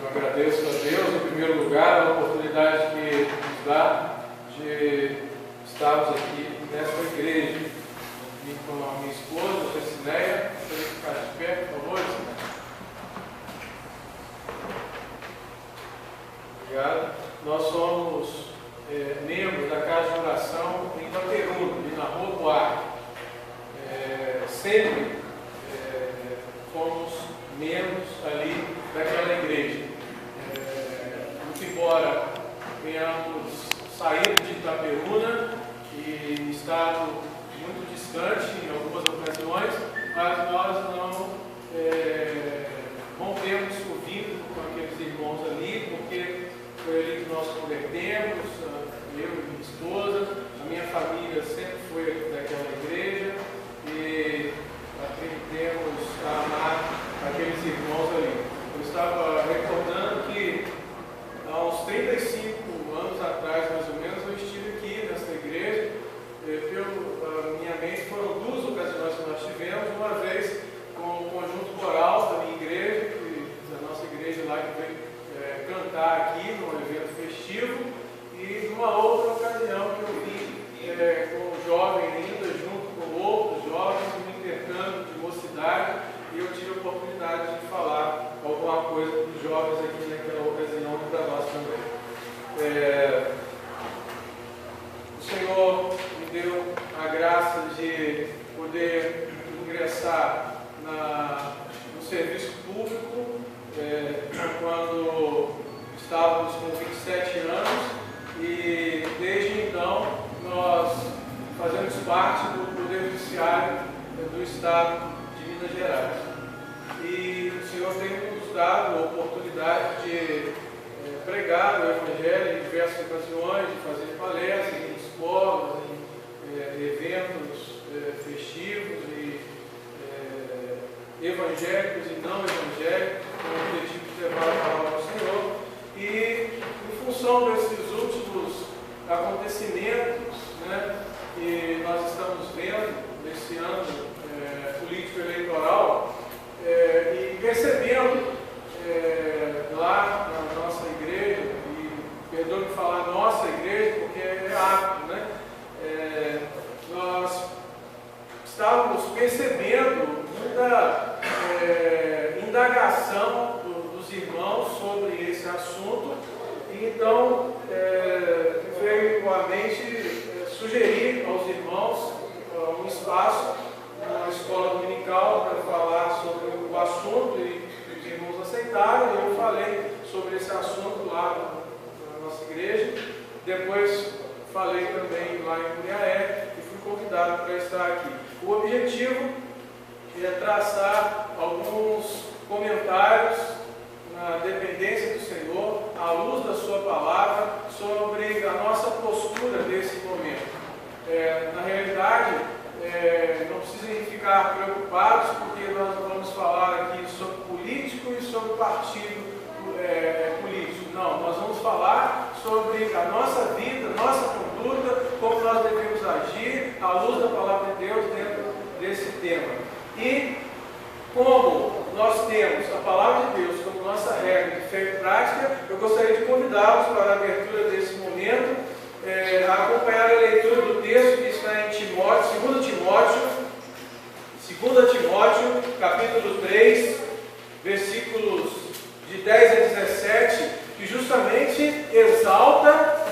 Eu agradeço a Deus, em primeiro lugar, a oportunidade que nos dá de estarmos aqui nesta igreja. Vim com a minha esposa, a Cecileia. Gostaria de ficar de pé, por favor, Cecileia. Obrigado. Nós somos membros da Casa de Oração em Itaperuna, ali na Rua Buarque. Sempre fomos membros ali daquela igreja. Muito embora tenhamos saído de Itaperuna e estado muito distante em algumas ocasiões, mas nós não rompemos o vínculo com aqueles irmãos ali, porque foi ali que nós convertemos, eu e minha esposa, a minha família sempre foi daquela igreja e aprendemos a amar aqueles irmãos ali. Eu estava recordando que há uns 35 anos atrás, mais ou menos, eu estive aqui nessa igreja. Pela minha mente foram duas ocasiões que nós tivemos, uma vez com o conjunto coral da minha igreja, da nossa igreja lá que veio cantar aqui num evento festivo, e numa outra ocasião que eu vim com um jovem ainda, junto com outros jovens, no intercâmbio de mocidade, e eu tive a oportunidade de falar alguma coisa para os jovens aqui naquela ocasião e para nós também. O Senhor me deu a graça de poder ingressar no serviço público quando estávamos com 27 anos, e desde então nós fazemos parte do Poder Judiciário do Estado de Minas Gerais. E o Senhor tem nos dado a oportunidade de pregar o Evangelho em diversas ocasiões, de fazer palestras em escolas, em eventos festivos e evangélicos e não evangélicos, com o objetivo de levar a palavra ao Senhor. E em função desses últimos acontecimentos, que nós estamos vendo nesse ano político-eleitoral, e percebendo lá na nossa igreja, e perdoe-me falar nossa igreja, porque é hábito, nós estávamos percebendo muita indagação dos irmãos sobre esse assunto, e então veio à mente sugerir aos irmãos um espaço na escola dominical para falar sobre o assunto, e os irmãos aceitaram, e eu falei sobre esse assunto lá na nossa igreja. Depois falei também lá em Cunhaé e fui convidado para estar aqui. O objetivo é traçar alguns comentários na dependência do Senhor, à luz da sua palavra, sobre a nossa postura nesse momento. Na realidade, não precisem ficar preocupados, porque nós vamos falar aqui sobre político e sobre partido político. Não, nós vamos falar sobre a nossa vida, nossa conduta, como nós devemos agir à luz da palavra de Deus dentro desse tema. E como nós temos a palavra de Deus como nossa regra de fé e prática, eu gostaria de convidá-los para a abertura desse momento, a acompanhar a leitura do texto que está em Timóteo, 2 Timóteo, capítulo 3, versículos de 10 a 17, que justamente exalta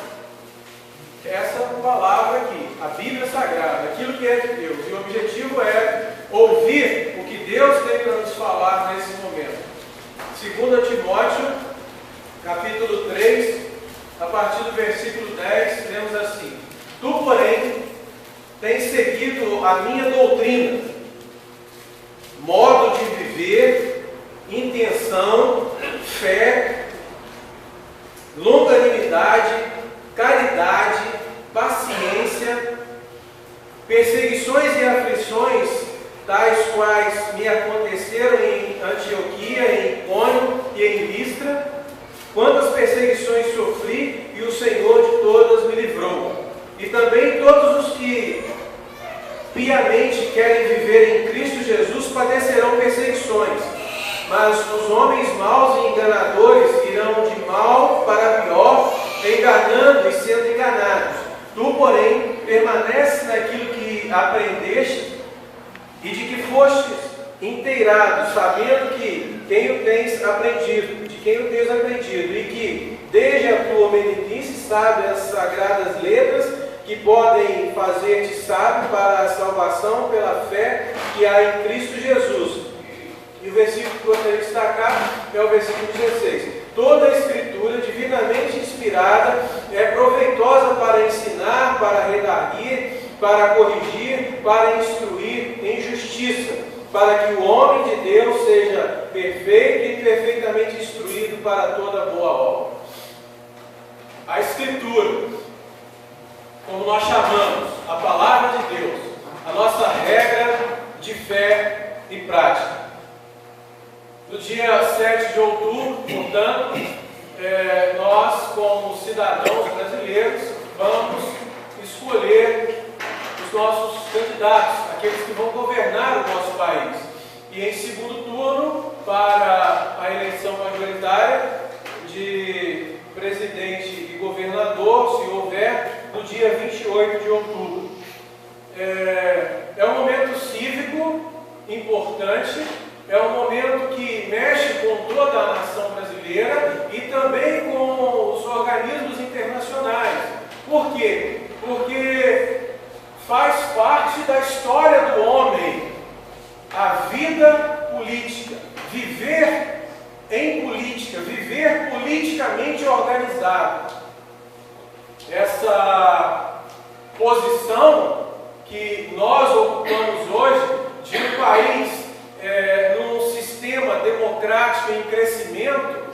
essa palavra aqui, a Bíblia Sagrada, aquilo que é de Deus. E o objetivo é ouvir o que Deus tem para nos falar nesse momento. 2 Timóteo, capítulo 3, a partir do versículo 10, lemos assim: Tu, porém, tens seguido a minha doutrina, modo de viver, intenção, fé, longanimidade, caridade, paciência, perseguições e aflições, tais quais me aconteceram em Antioquia, em Icônio e em Listra, quantas perseguições sofri, e o Senhor de todas me livrou. E também todos os que piamente querem viver em Cristo Jesus padecerão perseguições, mas os homens homens maus e enganadores irão de mal para pior, enganando e sendo enganados. Tu, porém, permanece naquilo que aprendeste e de que fostes inteirado, sabendo que quem o tens aprendido, de quem o tens aprendido, e que desde a tua meninice sabe as sagradas letras que podem fazer-te sábio para a salvação pela fé que há em Cristo Jesus. E o versículo que eu gostaria de destacar é o versículo 16. Toda a Escritura, divinamente inspirada, é proveitosa para ensinar, para redarguir, para corrigir, para instruir em justiça, para que o homem de Deus seja perfeito e perfeitamente instruído para toda boa obra. A Escritura, como nós chamamos, a Palavra de Deus, a nossa regra de fé e prática. No dia 7 de outubro, portanto, nós, como cidadãos brasileiros, vamos escolher os nossos candidatos, aqueles que vão governar o nosso país. E em segundo turno, para a eleição majoritária de presidente e governador, se houver, no dia 28 de outubro. É um momento cívico importante, é um momento que mexe com toda a nação brasileira e também com os organismos internacionais. Por quê? Porque faz parte da história do homem a vida política, viver em política, viver politicamente organizado. Essa posição que nós ocupamos hoje de um país num sistema democrático em crescimento,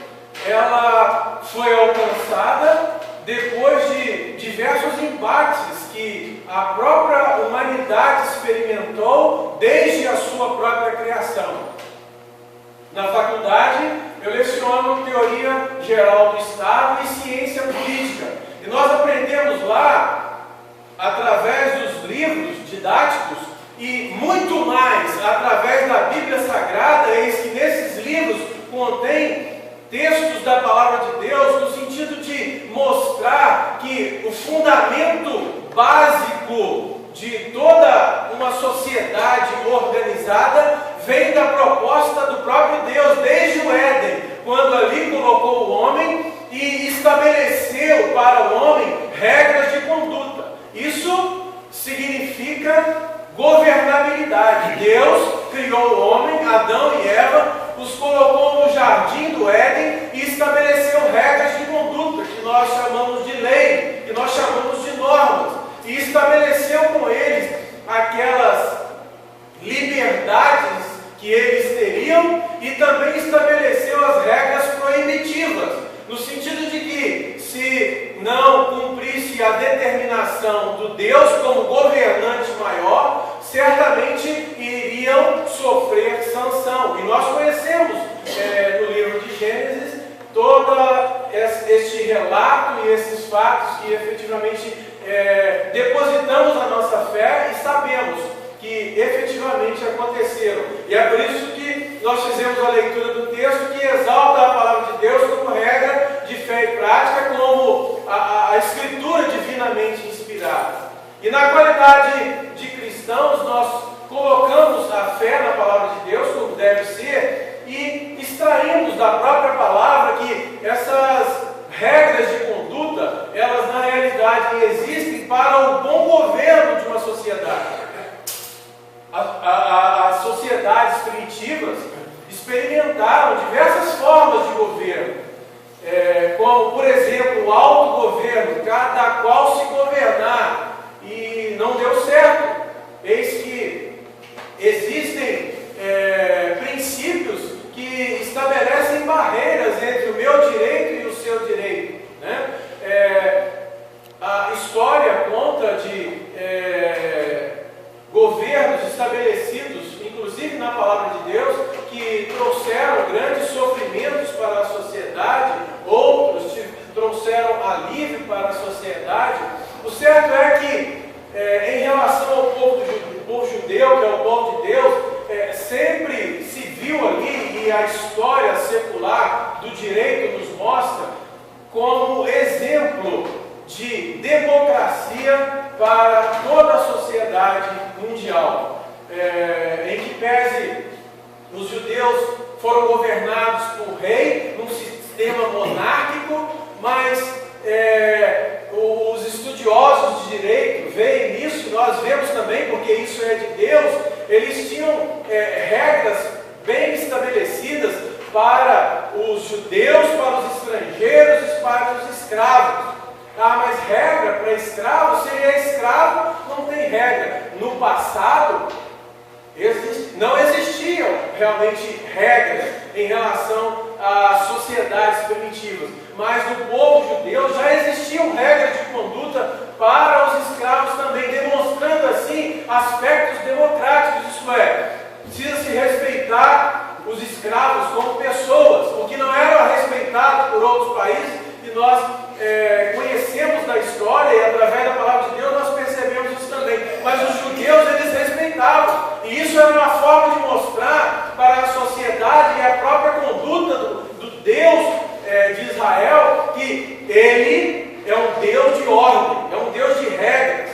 ela foi alcançada depois de diversos embates que a própria humanidade experimentou desde a sua própria criação. Na faculdade, eu leciono Teoria Geral do Estado e Ciência Política. E nós aprendemos lá, através dos livros didáticos, e muito mais através da Bíblia Sagrada, eis que nesses livros contém textos da Palavra de Deus, no sentido de mostrar que o fundamento básico de toda uma sociedade organizada vem da proposta do próprio Deus, desde o Éden, quando ali colocou o homem e estabeleceu para o homem regras de conduta. Isso significa governabilidade. Deus criou o homem, Adão e Eva, os colocou no jardim do Éden e estabeleceu regras de conduta, que nós chamamos de lei, que nós chamamos de normas, e estabeleceu com eles aquelas liberdades que eles teriam e também estabeleceu as regras proibitivas, no sentido de que se não cumprisse a determinação do Deus como governante maior, certamente iriam sofrer sanção. E nós conhecemos no livro de Gênesis todo este relato e esses fatos que efetivamente depositamos a nossa fé e sabemos que efetivamente aconteceram. E é por isso que nós fizemos a leitura do texto que exalta a palavra de Deus como regra de fé e prática, como a Escritura divinamente inspirada. E na qualidade de cristãos, nós colocamos a fé na palavra de Deus, como deve ser, e extraímos da própria palavra que essas regras de conduta, elas na realidade existem para o bom governo de uma sociedade. As sociedades primitivas experimentaram diversas formas de governo, como, por exemplo, o autogoverno, cada qual se governar, e não deu certo. Eis que existem princípios que estabelecem barreiras entre o meu direito e o seu direito, né? A história conta de governos estabelecidos, inclusive na palavra de Deus, que trouxeram grandes sofrimentos para a sociedade, outros trouxeram alívio para a sociedade. O certo é que, em relação ao povo judeu, que é o povo de Deus, sempre se viu ali, e a história secular do direito nos mostra como exemplo de democracia para toda a sociedade mundial, em que pese os judeus foram governados por rei, num sistema monárquico, mas os estudiosos de direito veem nisso, nós vemos também, porque isso é de Deus, eles tinham regras bem estabelecidas para os judeus, para os estrangeiros e para os escravos. Mas regra para escravo, se ele é escravo, não tem regra. No passado, não existiam realmente regras em relação às sociedades primitivas, mas no povo judeu já existiam regras de conduta para os escravos também, demonstrando assim aspectos democráticos, isto é, precisa se respeitar os escravos como pessoas, o que não era respeitado por outros países, e nós conhecemos da história e através da palavra de Deus nós percebemos isso também, mas os judeus eles respeitavam, e isso era uma forma de mostrar para a sociedade e a própria conduta do Deus de Israel, que ele é um Deus de ordem, é um Deus de regras,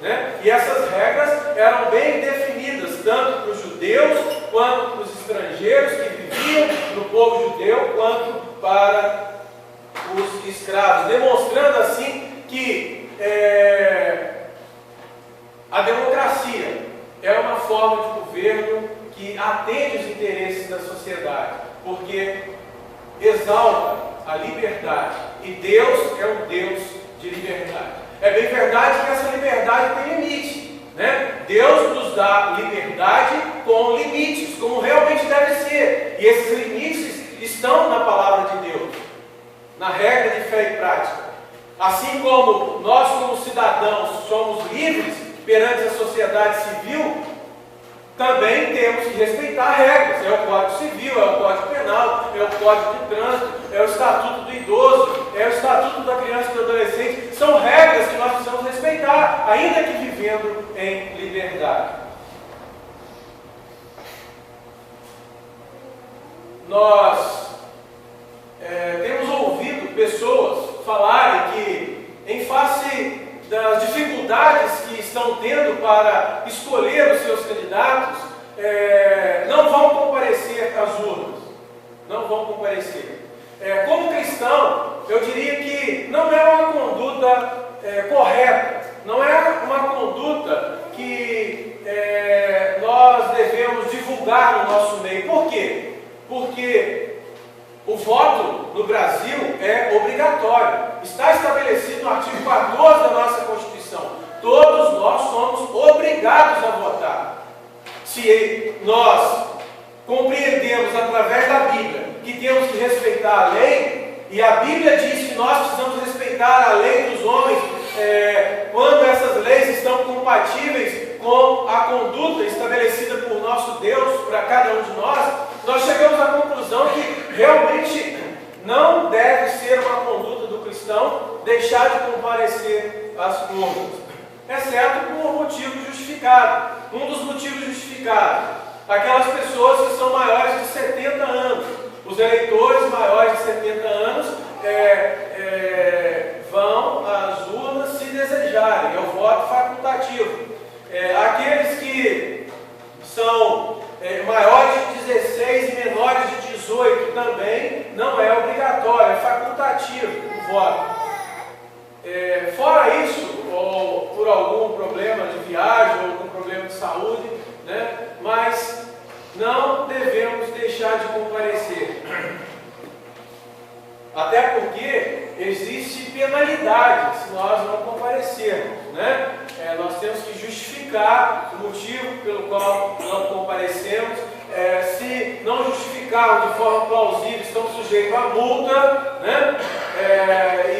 né? E essas regras eram bem definidas, tanto para os judeus, quanto para os estrangeiros que viviam no povo judeu, quanto para os escravos, demonstrando assim que a democracia é uma forma de governo que atende os interesses da sociedade, porque exalta a liberdade, e Deus é um Deus de liberdade. É bem verdade que essa liberdade tem limite, né? Deus nos dá liberdade com limites, como realmente deve ser, e esses limites estão na palavra de Deus, na regra de fé e prática. Assim como nós, como cidadãos, somos livres perante a sociedade civil, também temos que respeitar regras. É o Código Civil, é o Código Penal, é o Código de Trânsito, é o Estatuto do Idoso, é o Estatuto da Criança e do Adolescente. São regras que nós precisamos respeitar, ainda que vivendo em liberdade. Nós temos ouvido pessoas falarem que, em face das dificuldades que estão tendo para escolher os seus candidatos, não vão comparecer às urnas. Não vão comparecer. Como cristão, eu diria que não é uma conduta correta, não é uma conduta que nós devemos divulgar no nosso meio. Por quê? Porque o voto no Brasil é obrigatório. Está estabelecido no artigo 14 da nossa Constituição. Todos nós somos obrigados a votar. Se nós compreendemos através da Bíblia que temos que respeitar a lei, e a Bíblia diz que nós precisamos respeitar a lei dos homens quando essas leis estão compatíveis com a conduta estabelecida por nosso Deus para cada um de nós chegamos à conclusão que realmente não deve ser uma conduta do cristão deixar de comparecer às urnas, exceto por um motivo justificado. Um dos motivos justificados, aquelas pessoas que são maiores de 70 anos, os eleitores maiores de 70 anos vão às urnas se desejarem, é o voto facultativo. Aqueles que são maiores de 16 e menores de 18 também não é obrigatório, é facultativo o voto. Fora isso, ou por algum problema de viagem, ou algum problema de saúde, né, mas não devemos deixar de comparecer. Até porque existe penalidade se nós não comparecermos, né? Nós temos que justificar o motivo pelo qual não comparecemos. Se não justificarmos de forma plausível, estamos sujeitos a multa, né?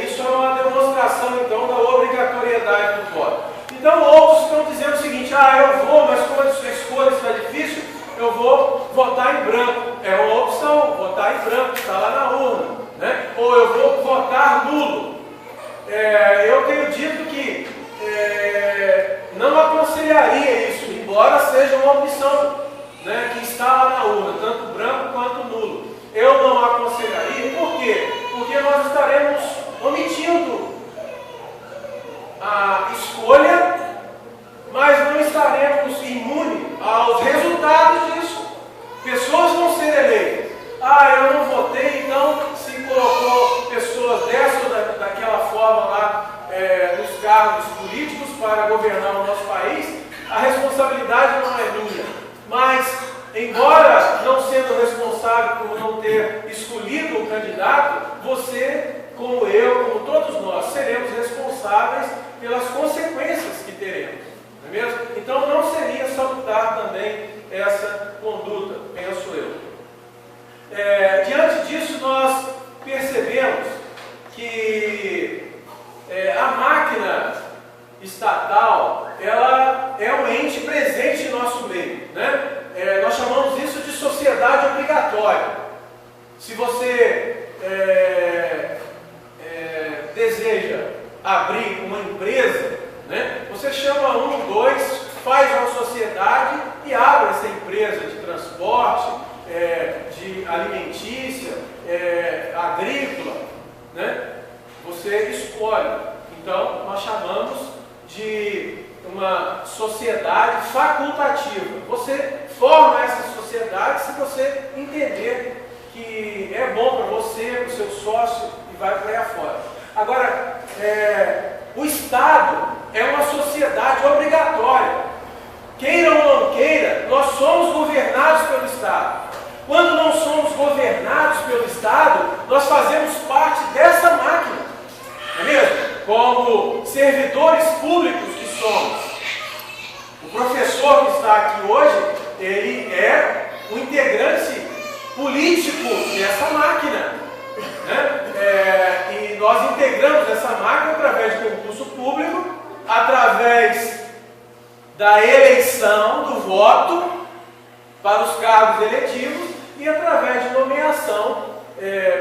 Isso é uma demonstração então da obrigatoriedade do voto. Então outros estão dizendo o seguinte: eu vou, mas como a sua escolha está difícil, eu vou votar em branco. É uma opção, votar em branco, está lá na urna, né? Ou eu vou votar nulo. Eu tenho dito que não aconselharia isso, embora seja uma opção, né, que está lá na urna, tanto branco quanto nulo. Eu não aconselharia. tem, então, se colocou pessoas dessa ou daquela forma lá nos cargos políticos para governar o nosso país, a responsabilidade não é minha. Mas, embora não sendo responsável por não ter escolhido um candidato, você, como eu, como todos nós, seremos responsáveis pelas consequências que teremos. Não é mesmo? Então não seria salutar também essa conduta, penso eu. Diante disso, nós percebemos que a máquina estatal, ela é um ente presente em nosso meio, né? Nós chamamos isso de sociedade obrigatória. Se você deseja abrir uma empresa, né, você chama um, dois, faz uma sociedade e abre essa empresa de transporte, de alimentícia, agrícola, né? Você escolhe. Então, nós chamamos de uma sociedade facultativa. Você forma essa sociedade se você entender que é bom para você, para o seu sócio, e vai para aí afora. Agora, o Estado é uma sociedade obrigatória. Queira ou não queira, nós somos governados pelo Estado. Quando não somos governados pelo Estado, nós fazemos parte dessa máquina. Não é mesmo? Como servidores públicos que somos. O professor que está aqui hoje, ele é um integrante político dessa máquina, né? E nós integramos essa máquina através de concurso público, através da eleição, do voto para os cargos eletivos e através de nomeação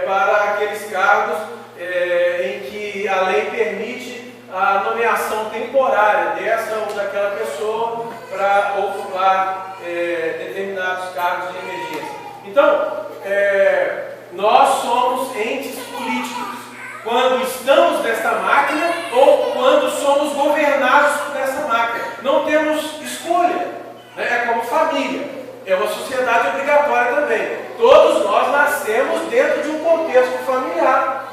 para aqueles cargos em que a lei permite a nomeação temporária dessa ou daquela pessoa para ocupar determinados cargos de emergência. Então, nós somos entes políticos quando estamos nessa máquina ou quando somos governados por essa máquina. Não temos escolha, né? É como família, é uma sociedade obrigatória também. Todos nós nascemos dentro de um contexto familiar.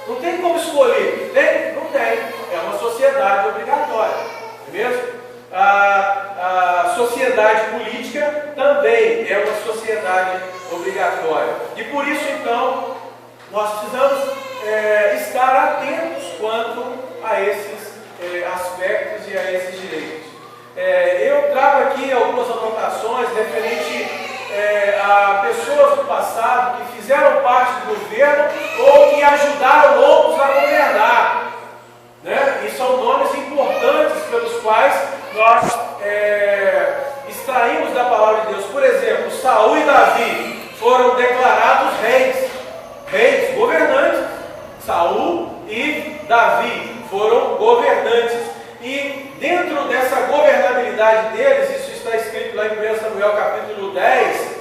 Não tem como escolher. Tem? Não tem. É uma sociedade obrigatória. Não é mesmo? A sociedade política também é uma sociedade obrigatória. E por isso, então, nós precisamos estar atentos quanto a esses aspectos e a esses direitos. Eu trago aqui algumas anotações referente a pessoas do passado que fizeram parte do governo ou que ajudaram outros a governar, né? E são nomes importantes pelos quais nós extraímos da palavra de Deus. Por exemplo, Saul e Davi foram declarados reis, governantes. Saul e Davi foram governantes. E dentro dessa governabilidade deles, isso está escrito lá em 1 Samuel capítulo 10,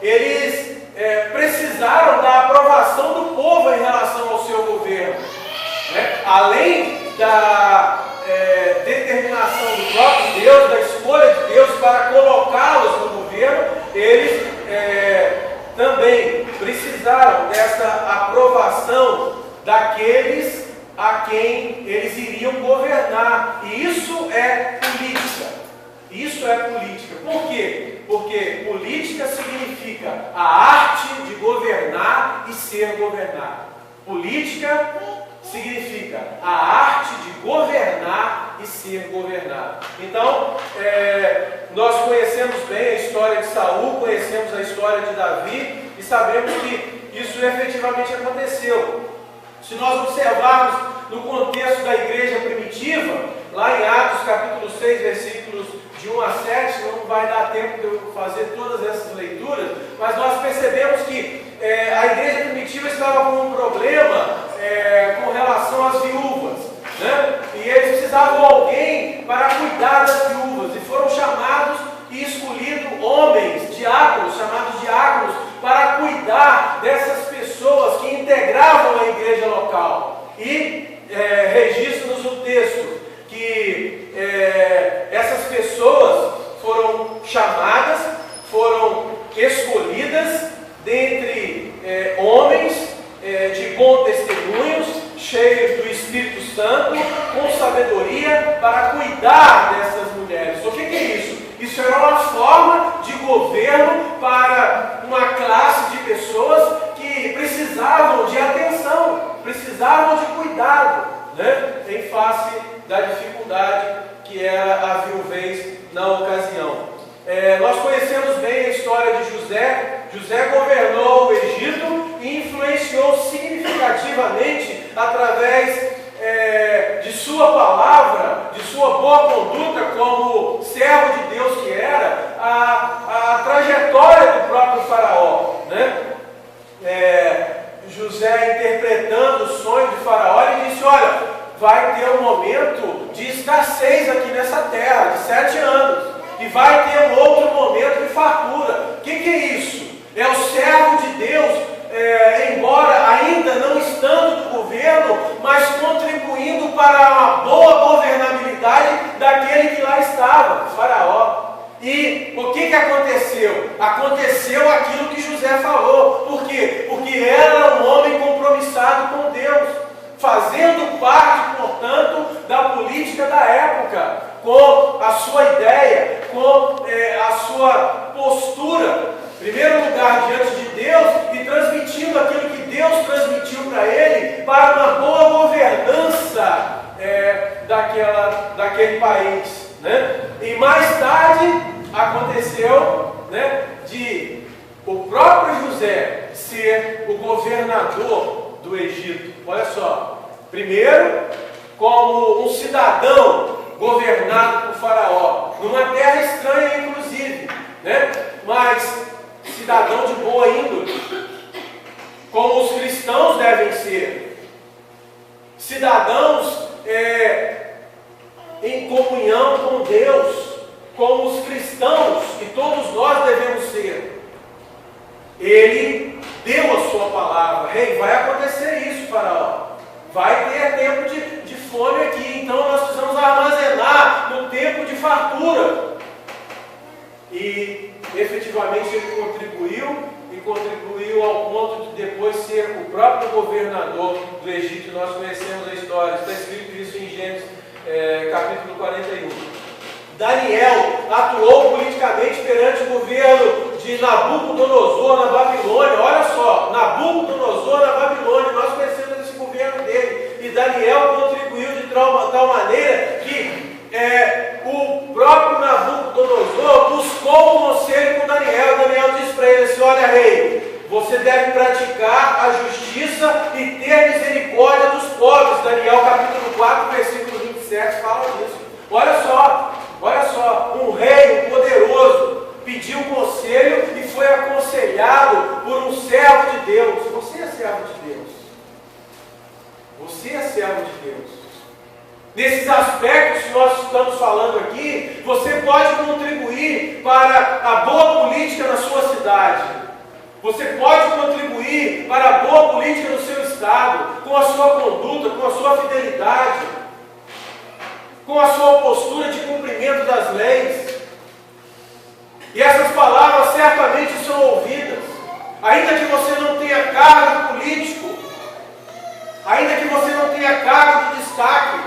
eles precisaram da aprovação do povo em relação ao seu governo, né? Além da determinação do próprio Deus, da escolha de Deus para colocá-los no governo, eles também precisaram dessa aprovação daqueles a quem eles iriam governar. E isso é política. Isso é política. Por quê? Porque política significa a arte de governar e ser governado. Política significa a arte de governar e ser governado. Então, nós conhecemos bem a história de Saul, conhecemos a história de Davi e sabemos que isso efetivamente aconteceu. Se nós observarmos no contexto da igreja primitiva, lá em Atos capítulo 6, versículos de 1 a 7, não vai dar tempo de eu fazer todas essas leituras, mas nós percebemos que a igreja primitiva estava com um problema com relação às viúvas, né? E eles precisavam de alguém para cuidar das viúvas, e foram chamados e escolhidos homens, diáconos, chamados diáconos, para cuidar dessas pessoas que integravam a igreja local. E registra-nos o texto que essas pessoas foram chamadas, foram escolhidas dentre homens de bom testemunhos, cheios do Espírito Santo, com sabedoria para cuidar dessas mulheres. O que é isso? Isso era uma forma de governo para uma classe de pessoas que precisavam de atenção, precisavam de cuidado, né? Em face da dificuldade que era a viuvez na ocasião. Nós conhecemos bem a história de José. José governou o Egito e influenciou significativamente através de sua palavra, de sua boa conduta como servo de Deus que era, a trajetória do próprio faraó, né? José, interpretando o sonho de faraó, ele disse: olha, vai ter um momento de escassez aqui nessa terra, de 7 anos, e vai ter um outro momento de fartura. O que é isso? É o servo de Deus, embora ainda não estando no governo, mas contribuindo para uma boa governabilidade daquele que lá estava, o faraó. E o que aconteceu? Aconteceu aquilo que José falou. Por quê? Porque era um homem compromissado com Deus, fazendo parte, portanto, da política da época, com a sua ideia, com a sua postura, em primeiro lugar diante de Deus, e transmitindo aquilo que Deus transmitiu para ele, para uma boa governança daquele país, né? E mais tarde aconteceu, né, de o próprio José ser o governador do Egito. Olha só, primeiro como um cidadão governado por Faraó, numa terra estranha inclusive, né? Mas cidadão de boa índole, como os cristãos devem ser, cidadãos em comunhão com Deus, como os cristãos que todos nós devemos ser. Ele deu a sua palavra: rei, vai acontecer isso, faraó, vai ter tempo de fome aqui, então nós precisamos armazenar no tempo de fartura. E efetivamente ele contribuiu ao ponto de depois ser o próprio governador do Egito. Nós conhecemos a história, está escrito isso em Gênesis capítulo 41. Daniel atuou politicamente perante o governo de Nabucodonosor na Babilônia. Olha só, Nabucodonosor na Babilônia, nós conhecemos esse governo dele. E Daniel contribuiu de tal maneira que o próprio Nabucodonosor buscou um conselho com Daniel. Daniel disse para ele assim: olha, rei, você deve praticar a justiça e ter misericórdia dos pobres. Daniel capítulo 4, versículo 27 fala disso. Olha só, um rei, um poderoso, pediu conselho e foi aconselhado por um servo de Deus. Você é servo de Deus. Você é servo de Deus. Nesses aspectos que nós estamos falando aqui, você pode contribuir para a boa política na sua cidade. Você pode contribuir para a boa política no seu estado, com a sua conduta, com a sua fidelidade, com a sua postura de cumprimento das leis. E essas palavras certamente são ouvidas, ainda que você não tenha cargo político, ainda que você não tenha cargo de destaque,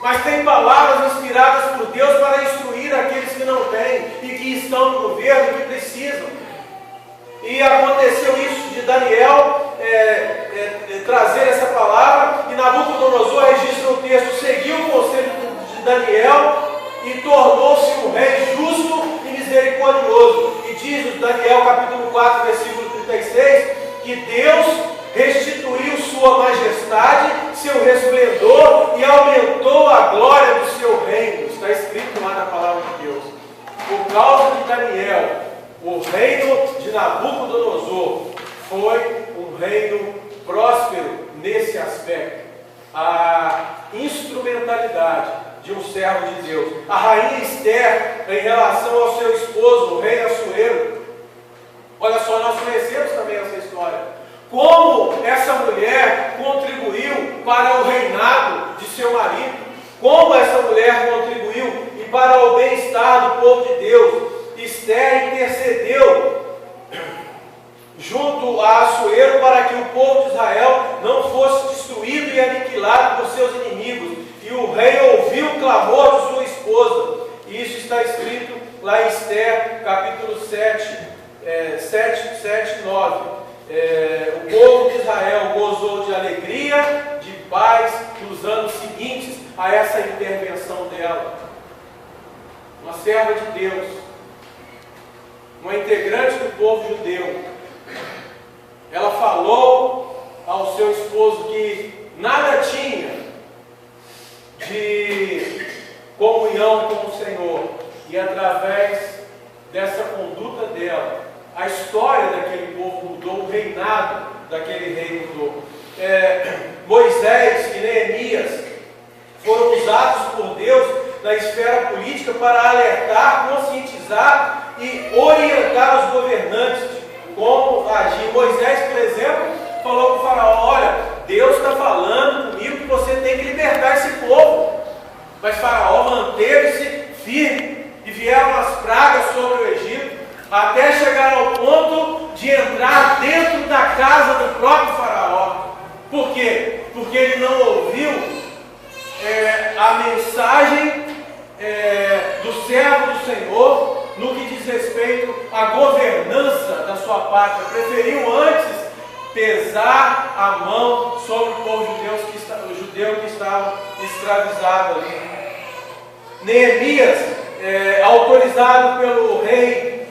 mas tem palavras inspiradas por Deus para instruir aqueles que não têm e que estão no governo e que precisam. E aconteceu isso de Daniel trazer essa palavra, e Nabucodonosor registra o texto, seguiu o conselho de Daniel e tornou-se um rei justo e misericordioso. E diz Daniel capítulo 4, versículo 36, que Deus restituiu sua majestade, seu resplendor, e aumentou a glória do seu reino. Está escrito lá na palavra de Deus. Por causa de Daniel, o reino de Nabucodonosor foi um reino próspero nesse aspecto. A instrumentalidade de um servo de Deus. A rainha Esther, em relação ao seu esposo, o rei Assuero. Olha só, nós conhecemos também essa história. Como essa mulher contribuiu para o reinado de seu marido. Como essa mulher contribuiu e para o bem-estar do povo de Deus. Esther intercedeu do Assuero para que o povo de Israel não fosse destruído e aniquilado por seus inimigos. E o rei ouviu o clamor de sua esposa. E isso está escrito lá em Esther, capítulo 7, 7 e 9. O povo de Israel gozou de alegria, de paz nos anos seguintes a essa intervenção dela. Uma serva de Deus, uma integrante do povo judeu, ela falou ao seu esposo que nada tinha de comunhão com o Senhor, e através dessa conduta dela, a história daquele povo mudou, o reinado daquele rei mudou. Moisés e Neemias foram usados por Deus na esfera política para alertar, conscientizar e orientar os governantes como agir. Moisés, por exemplo, falou para o faraó: olha, Deus está falando comigo que você tem que libertar esse povo. Mas faraó manteve-se firme e vieram as pragas sobre o Egito, até chegar ao ponto de entrar dentro da casa do próprio faraó. Por quê? Porque ele não ouviu a mensagem do servo do Senhor no que diz respeito à governança da sua pátria. Preferiu antes pesar a mão sobre o povo judeu que estava escravizado ali. Neemias, autorizado pelo rei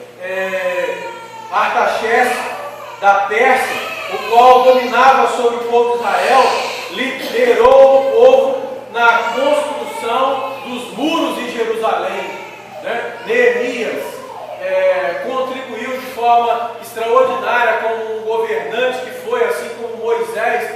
Artaxerxes da Pérsia, o qual dominava sobre o povo de Israel, liderou o povo na construção dos muros de Jerusalém. Neemias contribuiu de forma extraordinária como um governante que foi, assim como Moisés,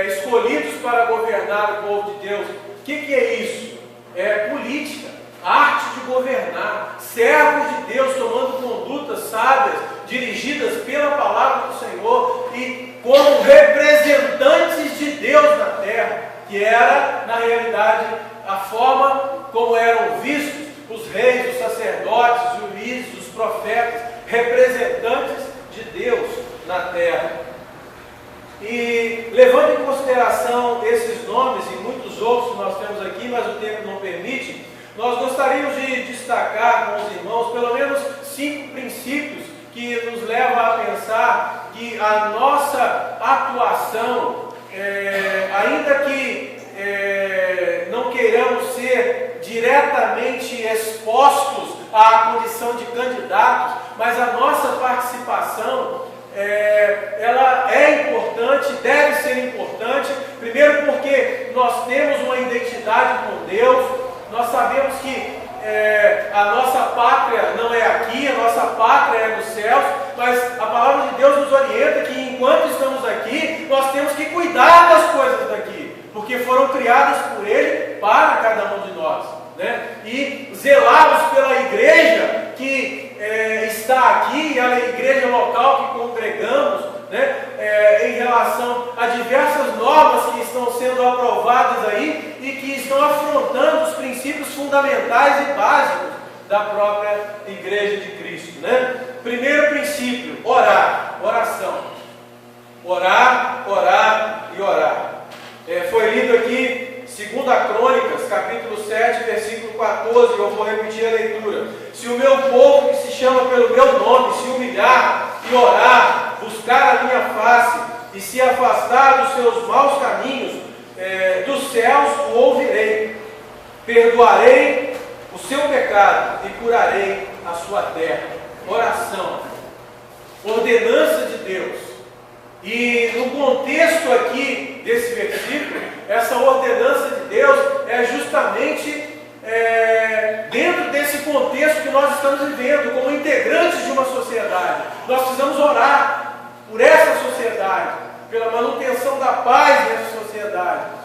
escolhidos para governar o povo de Deus. O que é isso? É política, arte de governar, servos de Deus tomando condutas sábias, dirigidas pela palavra do Senhor e como representantes de Deus na terra, que era, na realidade, a forma como eram vistos os reis, os sacerdotes, os juízes, os profetas, representantes de Deus na terra. E levando em consideração esses nomes e muitos outros que nós temos aqui, mas o tempo não permite, nós gostaríamos de destacar com os irmãos pelo menos 5 princípios que nos levam a pensar que a nossa atuação, ainda que não queiramos ser diretamente expostos à condição de candidatos, mas a nossa participação ela é importante, deve ser importante. Primeiro porque nós temos uma identidade com Deus, nós sabemos que a nossa pátria não é aqui, a nossa pátria é nos céus, mas a palavra de Deus nos orienta que enquanto estamos aqui, nós temos que cuidar das coisas daqui, porque foram criadas por Ele para cada um de nós, e zelarmos pela igreja que está aqui, a igreja local que congregamos, em relação a diversas normas que estão sendo aprovadas aí e que estão afrontando os princípios fundamentais e básicos da própria igreja de Cristo. Primeiro princípio: orar, oração. Orar, orar e orar. Foi lido aqui 2 Crônicas, capítulo 7, versículo 14, eu vou repetir a leitura. Se o meu povo, que se chama pelo meu nome, se humilhar e orar, buscar a minha face e se afastar dos seus maus caminhos, dos céus o ouvirei, perdoarei o seu pecado e curarei a sua terra. Oração, ordenança de Deus. E no contexto aqui desse versículo, essa ordenança de Deus é justamente dentro desse contexto que nós estamos vivendo, como integrantes de uma sociedade. Nós precisamos orar por essa sociedade, pela manutenção da paz nessa sociedade.